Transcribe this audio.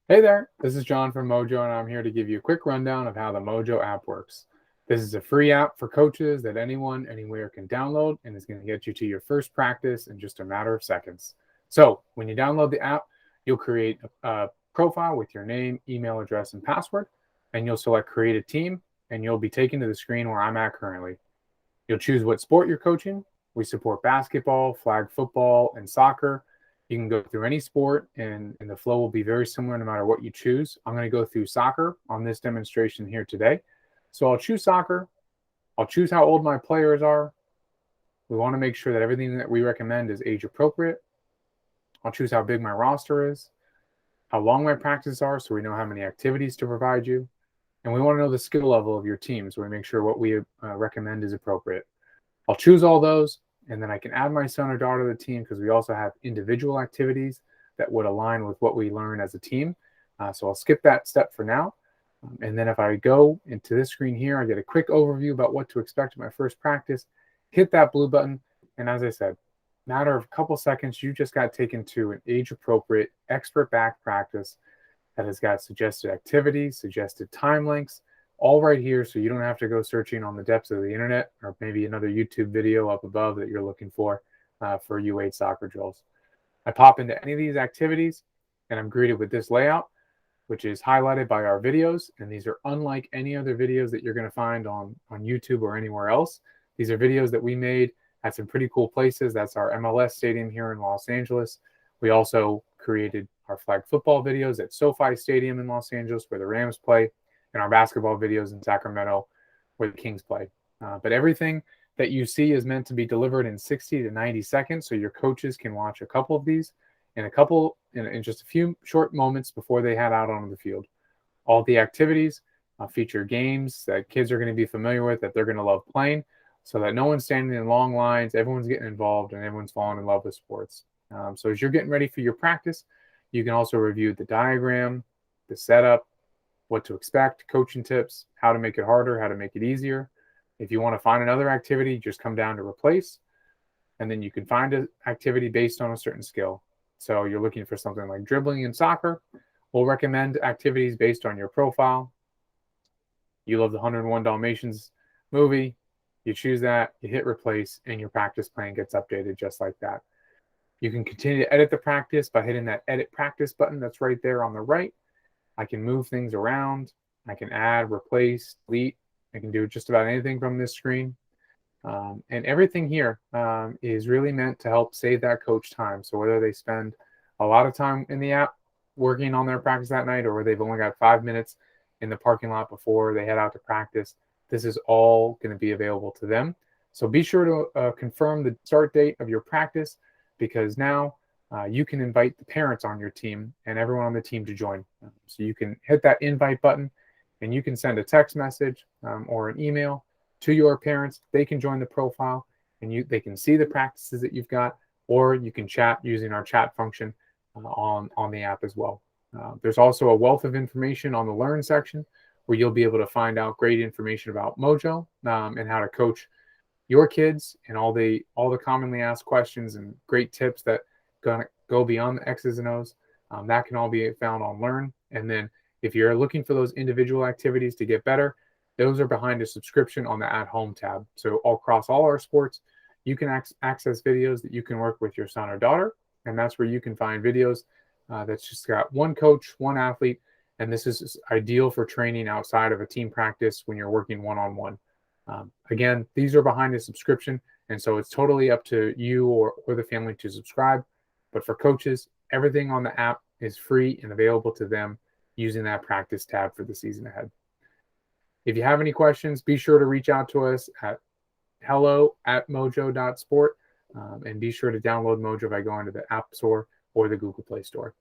Hey there, this is John from MOJO, and I'm here to give you a quick rundown of how the MOJO app works. This is a free app for coaches that anyone, anywhere can download, and is going to get you to your first practice in just a matter of seconds. So, when you download the app, you'll create a profile with your name, email address, and password, and you'll select Create a Team, and you'll be taken to the screen where I'm at currently. You'll choose what sport you're coaching. We support basketball, flag football, and soccer. You can go through any sport, and the flow will be very similar no matter what you choose. I'm going to go through soccer on this demonstration here today. So I'll choose soccer. I'll choose how old my players are. We want to make sure that everything that we recommend is age appropriate. I'll choose how big my roster is, how long my practices are, so we know how many activities to provide you. And we want to know the skill level of your team, so we make sure what we recommend is appropriate. I'll choose all those, and then I can add my son or daughter to the team because we also have individual activities that would align with what we learn as a team. So I'll skip that step for now. And then if I go into this screen here, I get a quick overview about what to expect in my first practice, hit that blue button, and as I said, matter of a couple seconds, you just got taken to an age-appropriate, expert-backed practice that has got suggested activities, suggested time links, all right here, so you don't have to go searching on the depths of the internet or maybe another YouTube video up above that you're looking for U8 soccer drills. I pop into any of these activities and I'm greeted with this layout, which is highlighted by our videos. And these are unlike any other videos that you're going to find on YouTube or anywhere else. These are videos that we made at some pretty cool places. That's our MLS stadium here in Los Angeles. We also created our flag football videos at SoFi Stadium in Los Angeles where the Rams play, and our basketball videos in Sacramento where the Kings play. But everything that you see is meant to be delivered in 60 to 90 seconds, so your coaches can watch a couple of these in just a few short moments before they head out onto the field. All the activities feature games that kids are going to be familiar with, that they're going to love playing, so that no one's standing in long lines, everyone's getting involved, and everyone's falling in love with sports. So as you're getting ready for your practice, you can also review the diagram, the setup, what to expect, coaching tips, how to make it harder, how to make it easier. If you want to find another activity, just come down to replace, and then you can find an activity based on a certain skill. So you're looking for something like dribbling in soccer, we'll recommend activities based on your profile. You love the 101 Dalmatians movie, you choose that, you hit replace, and your practice plan gets updated just like that. You can continue to edit the practice by hitting that edit practice button that's right there on the right. I can move things around. I can add, replace, delete. I can do just about anything from this screen. And everything here is really meant to help save that coach time. So whether they spend a lot of time in the app working on their practice that night, or they've only got 5 minutes in the parking lot before they head out to practice, this is all going to be available to them. So be sure to confirm the start date of your practice, because now you can invite the parents on your team and everyone on the team to join. So you can hit that invite button and you can send a text message or an email to your parents. They can join the profile and they can see the practices that you've got, or you can chat using our chat function on the app as well. There's also a wealth of information on the Learn section where you'll be able to find out great information about MOJO and how to coach your kids, and all the commonly asked questions and great tips that gonna go beyond the X's and O's. That can all be found on Learn. And then if you're looking for those individual activities to get better, those are behind a subscription on the At Home tab. So across all our sports, you can access videos that you can work with your son or daughter, and that's where you can find videos that's just got one coach, one athlete, and this is ideal for training outside of a team practice when you're working one-on-one. Again, these are behind a subscription, and so it's totally up to you or the family to subscribe. But for coaches, everything on the app is free and available to them using that practice tab for the season ahead. If you have any questions, be sure to reach out to us at hello@mojo.sport, and be sure to download Mojo by going to the App Store or the Google Play Store.